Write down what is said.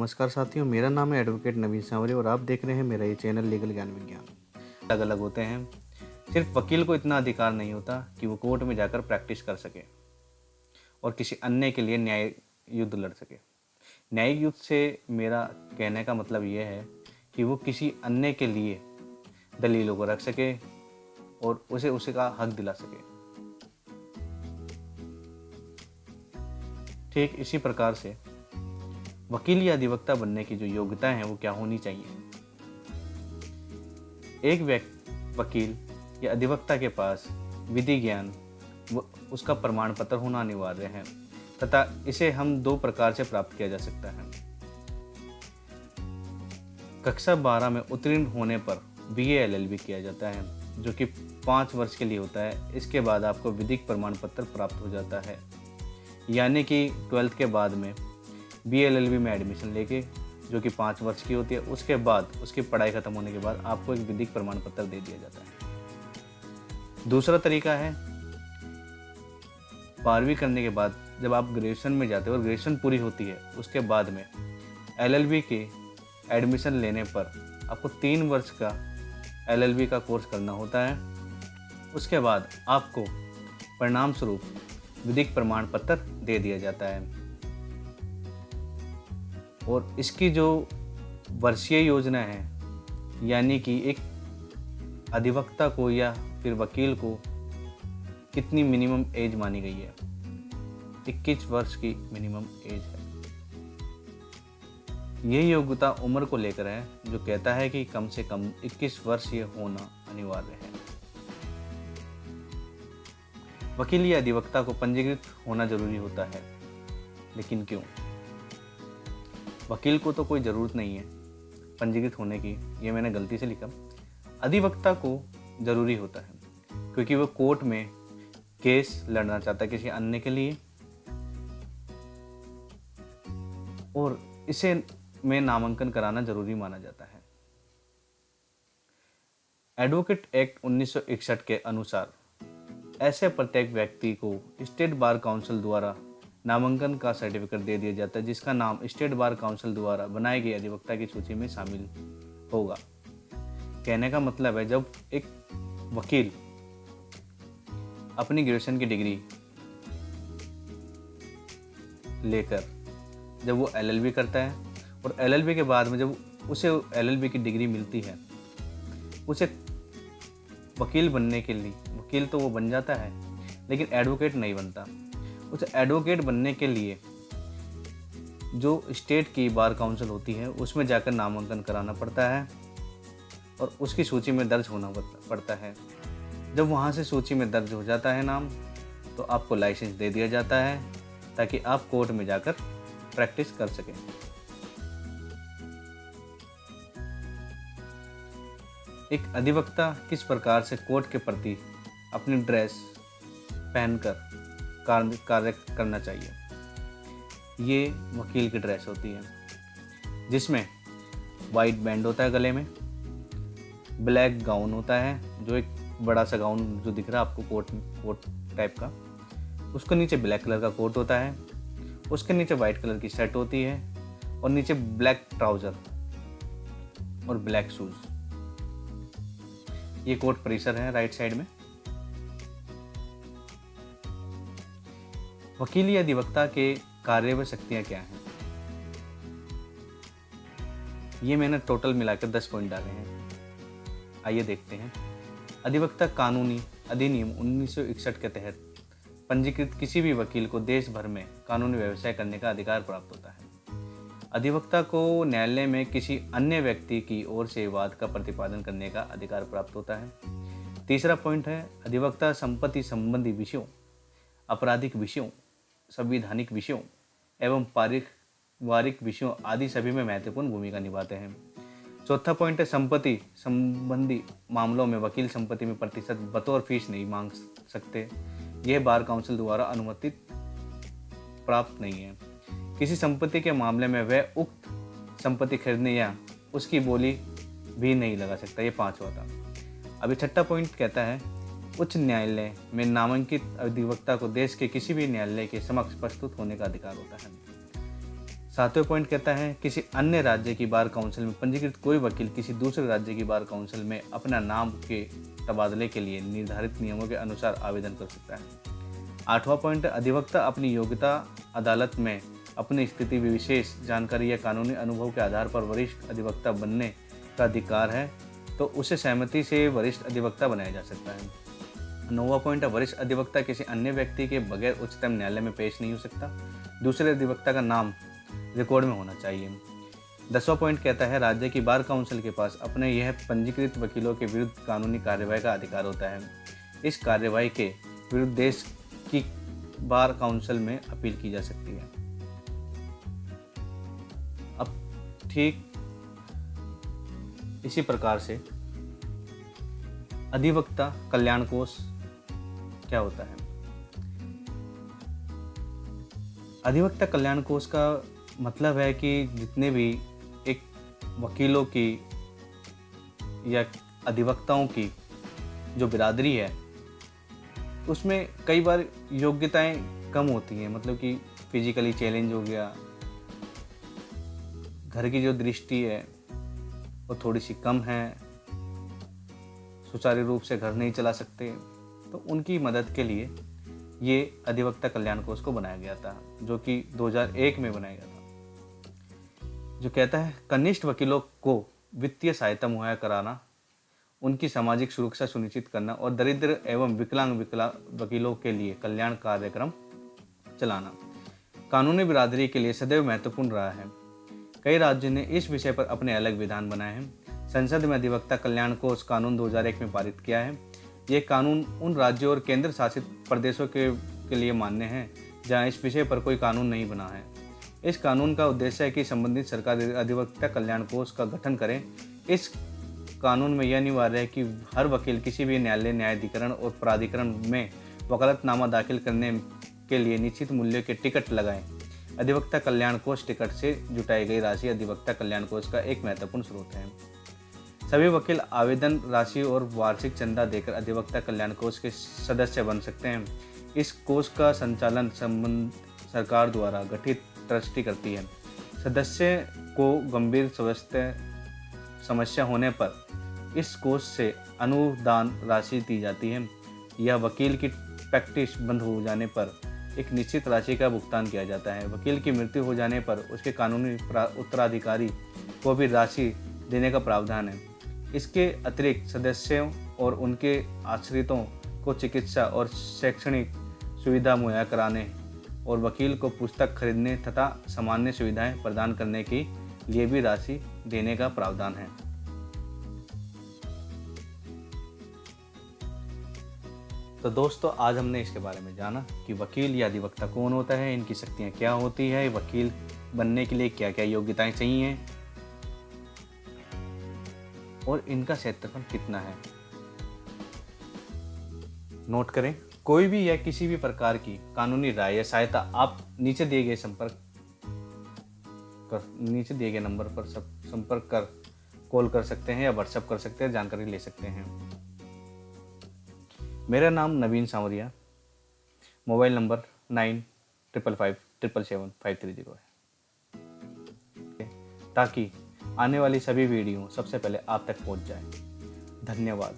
नमस्कार साथियों, मेरा नाम है एडवोकेट नवीन सांवरे और आप देख रहे हैं मेरा ये चैनल लीगल ज्ञान विज्ञान। अलग अलग होते हैं। सिर्फ वकील को इतना अधिकार नहीं होता कि वो कोर्ट में जाकर प्रैक्टिस कर सके और किसी अन्य के लिए न्याय युद्ध लड़ सके। न्यायिक युद्ध से मेरा कहने का मतलब ये है कि वो किसी अन्य के लिए दलीलों को रख सके और उसे उसका हक दिला सके। ठीक इसी प्रकार से वकील या अधिवक्ता बनने की जो योग्यताएं हैं वो क्या होनी चाहिए। एक वकील या अधिवक्ता के पास विधि ज्ञान उसका प्रमाण पत्र होना अनिवार्य है तथा इसे हम दो प्रकार से प्राप्त किया जा सकता है। कक्षा 12 में उत्तीर्ण होने पर BA LLB किया जाता है जो कि 5 वर्ष के लिए होता है। इसके बाद आपको विधिक प्रमाण पत्र प्राप्त हो जाता है, यानी कि 12th के बाद में BA LLB में एडमिशन लेके जो कि 5 वर्ष की होती है, उसके बाद उसकी पढ़ाई खत्म होने के बाद आपको एक विधिक प्रमाण पत्र दे दिया जाता है। दूसरा तरीका है 12वीं करने के बाद जब आप ग्रेजुएशन में जाते हो और ग्रेजुएशन पूरी होती है, उसके बाद में LLB के एडमिशन लेने पर आपको 3 वर्ष का LLB का कोर्स करना होता है। उसके बाद आपको परिणाम स्वरूप विधिक प्रमाण पत्र दे दिया जाता है और इसकी जो वर्षीय योजना है, यानी कि एक अधिवक्ता को या फिर वकील को कितनी मिनिमम एज मानी गई है, 21 वर्ष की मिनिमम एज है। यह योग्यता उम्र को लेकर है जो कहता है कि कम से कम 21 वर्ष ये होना अनिवार्य है। वकील या अधिवक्ता को पंजीकृत होना जरूरी होता है, लेकिन क्यों? वकील को तो कोई ज़रूरत नहीं है पंजीकृत होने की, ये मैंने गलती से लिखा। अधिवक्ता को ज़रूरी होता है क्योंकि वो कोर्ट में केस लड़ना चाहता है किसी अन्य के लिए और इसे में नामांकन कराना जरूरी माना जाता है। एडवोकेट एक्ट 1961 के अनुसार ऐसे प्रत्येक व्यक्ति को स्टेट बार काउंसिल द्वारा नामांकन का सर्टिफिकेट दे दिया जाता है जिसका नाम स्टेट बार काउंसिल द्वारा बनाए गए अधिवक्ता की सूची में शामिल होगा। कहने का मतलब है जब एक वकील अपनी ग्रेजुएशन की डिग्री लेकर जब वो LLB करता है और LLB के बाद में जब उसे LLB की डिग्री मिलती है, उसे वकील बनने के लिए, वकील तो वो बन जाता है लेकिन एडवोकेट नहीं बनता। उसे एडवोकेट बनने के लिए जो स्टेट की बार काउंसिल होती है उसमें जाकर नामांकन कराना पड़ता है और उसकी सूची में दर्ज होना पड़ता है। जब वहाँ से सूची में दर्ज हो जाता है नाम, तो आपको लाइसेंस दे दिया जाता है ताकि आप कोर्ट में जाकर प्रैक्टिस कर सकें। एक अधिवक्ता किस प्रकार से कोर्ट के प्रति अपनी ड्रेस पहनकर कार्य करना चाहिए, ये वकील की ड्रेस होती है जिसमें वाइट बैंड होता है गले में, ब्लैक गाउन होता है जो एक बड़ा सा गाउन जो दिख रहा है आपको कोट टाइप का, उसके नीचे ब्लैक कलर का कोट होता है, उसके नीचे वाइट कलर की शर्ट होती है और नीचे ब्लैक ट्राउज़र और ब्लैक शूज़। ये कोट परिसर है राइट साइड में। वकील या अधिवक्ता के कार्य व शक्तियाँ क्या हैं, ये मैंने टोटल मिलाकर 10 पॉइंट डाले हैं। आइए देखते हैं। अधिवक्ता कानूनी अधिनियम 1961 के तहत पंजीकृत किसी भी वकील को देश भर में कानूनी व्यवसाय करने का अधिकार प्राप्त होता है। अधिवक्ता को न्यायालय में किसी अन्य व्यक्ति की ओर से वाद का प्रतिपादन करने का अधिकार प्राप्त होता है। तीसरा पॉइंट है, अधिवक्ता संपत्ति संबंधी विषयों, आपराधिक विषयों, संवैधानिक विषयों एवं पारिवारिक विषयों आदि सभी में महत्वपूर्ण भूमिका निभाते हैं। चौथा पॉइंट है, संपत्ति संबंधी मामलों में वकील संपत्ति में प्रतिशत बतौर फीस नहीं मांग सकते। यह बार काउंसिल द्वारा अनुमति प्राप्त नहीं है। किसी संपत्ति के मामले में वह उक्त संपत्ति खरीदने या उसकी बोली भी नहीं लगा सकता। ये 5वां था। अभी 6ठा पॉइंट कहता है, उच्च न्यायालय में नामांकित अधिवक्ता को देश के किसी भी न्यायालय के समक्ष प्रस्तुत होने का अधिकार होता है। सातवें पॉइंट कहता है किसी अन्य राज्य की बार काउंसिल में पंजीकृत कोई वकील किसी दूसरे राज्य की बार काउंसिल में अपना नाम के तबादले के लिए निर्धारित नियमों के अनुसार आवेदन कर सकता है। आठवां पॉइंट, अधिवक्ता अपनी योग्यता अदालत में अपनी स्थिति विशेष जानकारी या कानूनी अनुभव के आधार पर वरिष्ठ अधिवक्ता बनने का अधिकार है तो उसे सहमति से वरिष्ठ अधिवक्ता बनाया जा सकता है। नौवां पॉइंट है, वरिष्ठ अधिवक्ता किसी अन्य व्यक्ति के बगैर उच्चतम न्यायालय में पेश नहीं हो सकता। दूसरे अधिवक्ता का नाम रिकॉर्ड में होना चाहिए। 10वां पॉइंट कहता है राज्य की बार काउंसिल के पास अपने यह पंजीकृत वकीलों के विरुद्ध कानूनी कार्यवाही का अधिकार होता है। इस कार्यवाही के विरुद्ध देश की बार काउंसिल में अपील की जा सकती है। अब ठीक इसी प्रकार से अधिवक्ता कल्याण कोष क्या होता है। अधिवक्ता कल्याण कोष का मतलब है कि जितने भी एक वकीलों की या अधिवक्ताओं की जो बिरादरी है उसमें कई बार योग्यताएं कम होती हैं, मतलब कि फिजिकली चैलेंज हो गया, घर की जो दृष्टि है वो थोड़ी सी कम है, सुचारू रूप से घर नहीं चला सकते, तो उनकी मदद के लिए ये अधिवक्ता कल्याण कोष को बनाया गया था जो कि 2001 में बनाया गया था, जो कहता है कनिष्ठ वकीलों को वित्तीय सहायता मुहैया कराना, उनकी सामाजिक सुरक्षा सुनिश्चित करना और दरिद्र एवं विकलांग वकीलों के लिए कल्याण कार्यक्रम चलाना कानूनी बिरादरी के लिए सदैव महत्वपूर्ण रहा है। कई राज्यों ने इस विषय पर अपने अलग विधान बनाए हैं। संसद में अधिवक्ता कल्याण कोष कानून 2001 में पारित किया है। ये कानून उन राज्यों और केंद्र शासित प्रदेशों के लिए मान्य है जहां इस विषय पर कोई कानून नहीं बना है। इस कानून का उद्देश्य है कि संबंधित सरकार अधिवक्ता कल्याण कोष का गठन करें। इस कानून में यह अनिवार्य है कि हर वकील किसी भी न्यायालय, न्यायाधिकरण और प्राधिकरण में वकालतनामा दाखिल करने के लिए निश्चित मूल्य के टिकट लगाएं। अधिवक्ता कल्याण कोष टिकट से जुटाई गई राशि अधिवक्ता कल्याण कोष का एक महत्वपूर्ण स्रोत है। सभी वकील आवेदन राशि और वार्षिक चंदा देकर अधिवक्ता कल्याण कोष के सदस्य बन सकते हैं। इस कोष का संचालन सरकार द्वारा गठित ट्रस्टी करती है। सदस्य को गंभीर स्वास्थ्य समस्या होने पर इस कोष से अनुदान राशि दी जाती है या वकील की प्रैक्टिस बंद हो जाने पर एक निश्चित राशि का भुगतान किया जाता है। वकील की मृत्यु हो जाने पर उसके कानूनी उत्तराधिकारी को भी राशि देने का प्रावधान है। इसके अतिरिक्त सदस्यों और उनके आश्रितों को चिकित्सा और शैक्षणिक सुविधा मुहैया कराने और वकील को पुस्तक खरीदने तथा सामान्य सुविधाएं प्रदान करने के लिए भी राशि देने का प्रावधान है। तो दोस्तों, आज हमने इसके बारे में जाना कि वकील या अधिवक्ता कौन होता है, इनकी शक्तियां क्या होती है, वकील बनने के लिए क्या क्या योग्यताएं चाहिए और इनका क्षेत्रफल कितना है। नोट करें, कोई भी या किसी भी प्रकार की कानूनी राय या सहायता आप नीचे दिए गए नंबर पर संपर्क कर कॉल कर सकते हैं या व्हाट्सएप कर सकते हैं, जानकारी ले सकते हैं। मेरा नाम नवीन सांवरिया, मोबाइल नंबर 9555777530 है, ताकि आने वाली सभी वीडियो सबसे पहले आप तक पहुंच जाए। धन्यवाद।